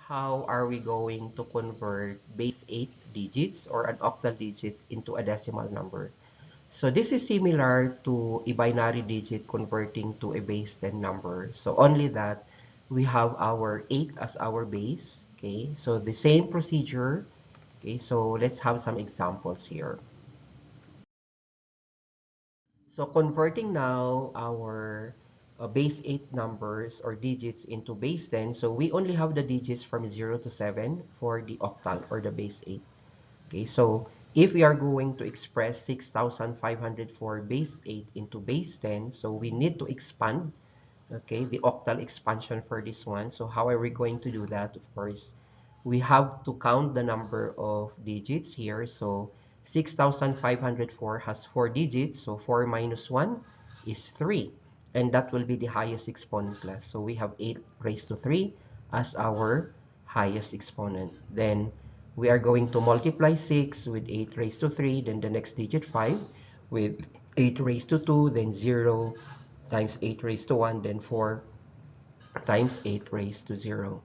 How are we going to convert base 8 digits or an octal digit into a decimal number? So this is similar to a binary digit converting to a base 10 number. So only that we have our 8 as our base. Okay, so the same procedure. Okay, so let's have some examples here. So converting now our base 8 numbers or digits into base 10. So we only have the digits from 0 to 7 for the octal or the base 8. Okay, so if we are going to express 6,504 base 8 into base 10, so we need to expand, okay, the octal expansion for this one. So how are we going to do that? Of course, we have to count the number of digits here. So 6,504 has 4 digits. So 4 minus 1 is 3. And that will be the highest exponent class. So we have 8 raised to 3 as our highest exponent. Then we are going to multiply 6 with 8 raised to 3. Then the next digit 5 with 8 raised to 2. Then 0 times 8 raised to 1. Then 4 times 8 raised to 0.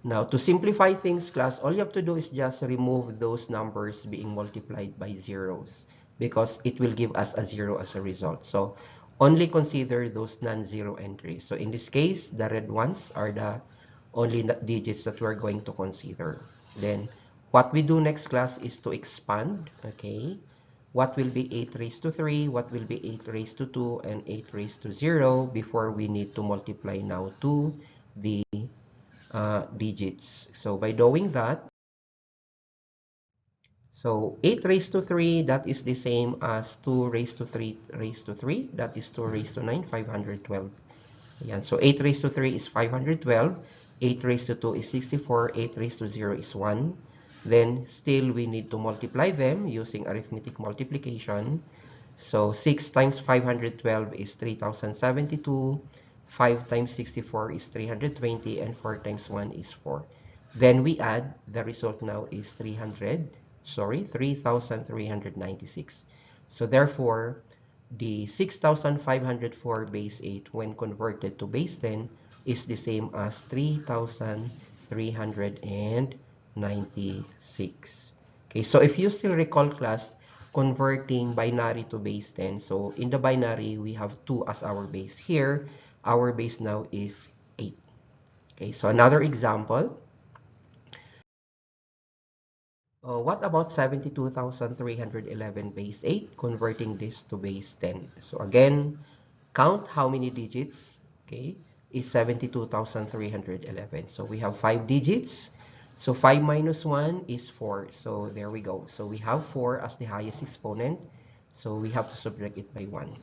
Now, to simplify things, class, all you have to do is just remove those numbers being multiplied by zeros because it will give us a 0 as a result. So, only consider those non-zero entries. So, in this case, the red ones are the only digits that we're going to consider. Then, what we do next, class, is to expand, okay? What will be 8 raised to 3, what will be 8 raised to 2, and 8 raised to 0 before we need to multiply now to the digits. So by doing that, so 8 raised to 3, that is the same as 2 raised to 3 raised to 3. That is 2 raised to 9, 512. Ayan. So 8 raised to 3 is 512. 8 raised to 2 is 64. 8 raised to 0 is 1. Then still we need to multiply them using arithmetic multiplication. So 6 times 512 is 3,072. 5 times 64 is 320. And 4 times 1 is 4. Then we add, the result now is 3,396. So therefore, the 6,504 base 8 when converted to base 10 is the same as 3,396. Okay, so if you still recall, class, converting binary to base 10, so in the binary, we have 2 as our base. Here, our base now is 8. Okay, so another example. What about 72,311 base 8, converting this to base 10? So again, count how many digits, okay, is 72,311. So we have 5 digits. So 5 minus 1 is 4. So there we go. So we have 4 as the highest exponent. So we have to subtract it by 1.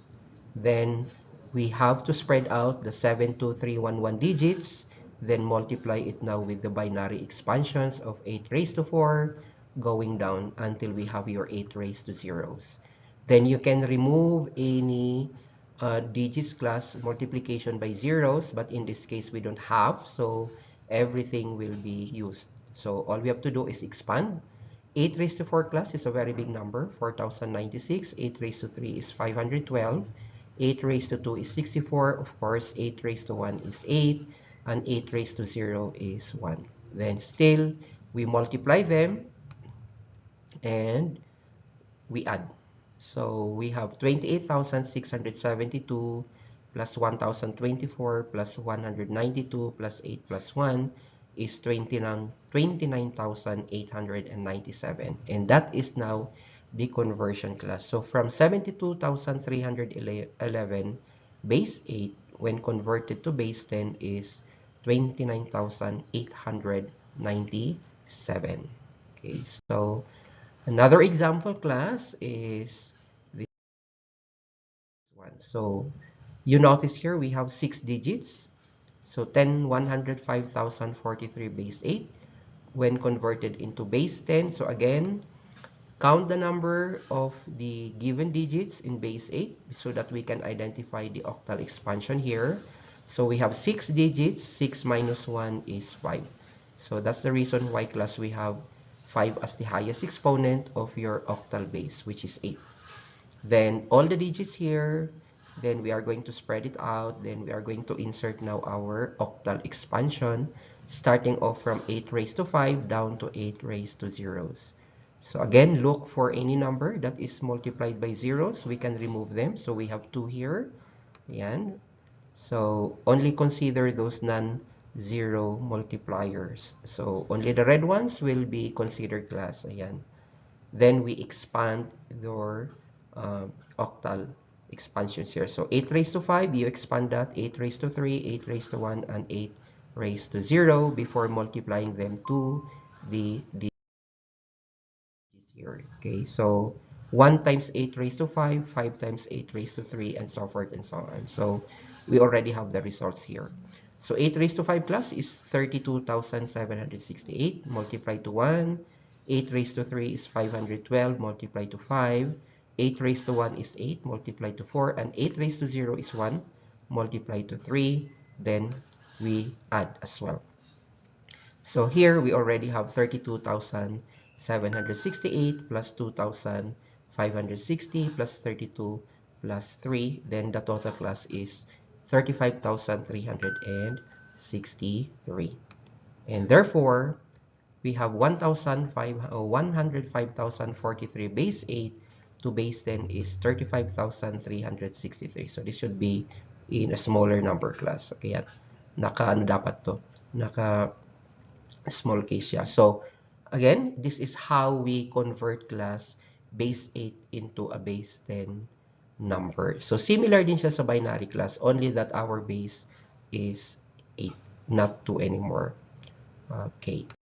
Then we have to spread out the 72311 digits, then multiply it now with the binary expansions of 8 raised to 4, going down until we have your 8 raised to zeros. Then you can remove any digits class multiplication by zeros, but in this case we don't have, so everything will be used. So all we have to do is expand. 8 raised to 4 class is a very big number, 4,096. 8 raised to 3 is 512. 8 raised to 2 is 64. Of course, 8 raised to 1 is 8. And 8 raised to 0 is 1. Then still, we multiply them and we add. So we have 28,672 plus 1,024 plus 192 plus 8 plus 1 is 29,897. And that is now the conversion class. So from 72,311 base 8 when converted to base 10 is 29,897. Okay, so another example class is this one. So you notice here we have 6 digits. So 10,105,043 base 8 when converted into base 10. So again, count the number of the given digits in base 8 so that we can identify the octal expansion here. So we have 6 digits. 6 minus 1 is 5. So that's the reason why, class, we have 5 as the highest exponent of your octal base, which is 8. Then all the digits here Then we are going to spread it out. Then we are going to insert now our octal expansion, starting off from 8 raised to 5 down to 8 raised to zeros. So again, look for any number that is multiplied by zeros. We can remove them. So we have 2 here. Ayan. So only consider those non-zero multipliers. So only the red ones will be considered class. Ayan. Then we expand your octal expansions here. So 8 raised to 5, you expand that. 8 raised to 3, 8 raised to 1, and 8 raised to 0 before multiplying them to the here. Okay, so 1 times 8 raised to 5, 5 times 8 raised to 3, and so forth and so on. So we already have the results here. So 8 raised to 5 plus is 32,768 multiplied to 1. 8 raised to 3 is 512 multiplied to 5. 8 raised to 1 is 8 multiplied to 4. And 8 raised to 0 is 1 multiplied to 3. Then we add as well. So here we already have 32,768 plus 2,560 plus 32 plus 3. Then the total class is 35,363. And therefore, we have 105,043 base 8 to base 10 is 35,363. So this should be in a smaller number class. Okay, yan. Ano dapat to? Small case siya. So, again, this is how we convert class base 8 into a base 10 number. So, similar din siya sa binary class, only that our base is 8, not 2 anymore. Okay.